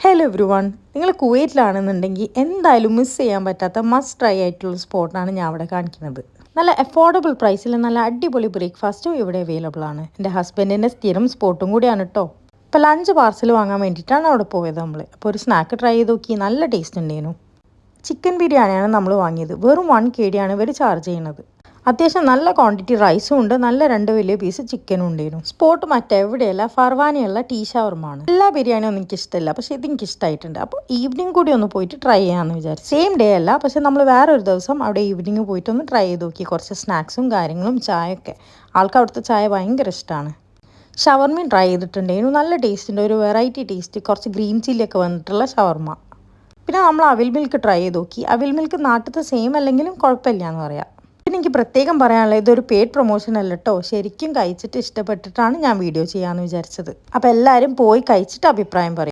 Hello every one, നിങ്ങൾ കുവൈറ്റിലാണെന്നുണ്ടെങ്കിൽ എന്തായാലും miss ചെയ്യാൻ പറ്റാത്ത മസ്റ്റ് ട്രൈ ആയിട്ടുള്ള സ്പോട്ടാണ് ഞാൻ അവിടെ കാണിക്കുന്നത്. നല്ല അഫോർഡബിൾ പ്രൈസിൽ നല്ല അടിപൊളി ബ്രേക്ക്ഫാസ്റ്റും ഇവിടെ അവൈലബിൾ ആണ്. എൻ്റെ ഹസ്ബൻഡിൻ്റെ സ്ഥിരം സ്പോട്ടും കൂടിയാണ് കേട്ടോ. ഇപ്പോൾ ലഞ്ച് പാർസൽ വാങ്ങാൻ വേണ്ടിയിട്ടാണ് അവിടെ പോയത് നമ്മൾ. അപ്പോൾ ഒരു സ്നാക്ക് ട്രൈ ചെയ്ത് നോക്കി, നല്ല ടേസ്റ്റ് ഉണ്ടായിരുന്നു. ചിക്കൻ ബിരിയാണിയാണ് നമ്മൾ വാങ്ങിയത്. വെറും 1 KD ആണ് ഇവർ ചാർജ് ചെയ്യുന്നത്. അത്യാവശ്യം നല്ല ക്വാണ്ടിറ്റി റൈസും ഉണ്ട്, നല്ല 2 വലിയ പീസ് ചിക്കനും ഉണ്ടായിരുന്നു. സ്പോട്ട് മറ്റെവിടെയല്ല, ഫർവാനിയുള്ള ടീ ഷവർമാണ്. എല്ലാ ബിരിയാണിയും ഒന്നും എനിക്കിഷ്ടമില്ല, പക്ഷേ ഇത് എനിക്ക് ഇഷ്ടമായിട്ടുണ്ട്. അപ്പോൾ ഈവനിങ് കൂടി ഒന്ന് പോയിട്ട് ട്രൈ ചെയ്യാമെന്ന് വിചാരിച്ചു. സെയിം ഡേ അല്ല, പക്ഷേ നമ്മൾ വേറൊരു ദിവസം അവിടെ ഈവനിങ് പോയിട്ട് ഒന്ന് ട്രൈ ചെയ്ത് നോക്കി. കുറച്ച് സ്നാക്സും കാര്യങ്ങളും ചായയൊക്കെ. ആൾക്ക് അവിടുത്തെ ചായ ഭയങ്കര ഇഷ്ടമാണ്. ഷവർമയും ട്രൈ ചെയ്തിട്ടുണ്ടായിരുന്നു. നല്ല ടേസ്റ്റ് ഉണ്ട്, ഒരു വെറൈറ്റി ടേസ്റ്റ്. കുറച്ച് ഗ്രീൻ ചില്ലിയൊക്കെ വന്നിട്ടുള്ള ഷവർമ. പിന്നെ നമ്മൾ അവിൽ മിൽക്ക് ട്രൈ ചെയ്ത് നോക്കി. അവിൽ മിൽക്ക് നാട്ടിലത്തെ സെയിം അല്ലെങ്കിലും കുഴപ്പമില്ല എന്ന് പറയാം. പിന്നെ എനിക്ക് പ്രത്യേകം പറയാനുള്ളത്, ഇതൊരു പെയ്ഡ് പ്രൊമോഷൻ അല്ല കേട്ടോ. ശരിക്കും കഴിച്ചിട്ട് ഇഷ്ടപ്പെട്ടിട്ടാണ് ഞാൻ വീഡിയോ ചെയ്യാമെന്ന് വിചാരിച്ചത്. അപ്പോൾ എല്ലാവരും പോയി കഴിച്ചിട്ട് അഭിപ്രായം പറയും.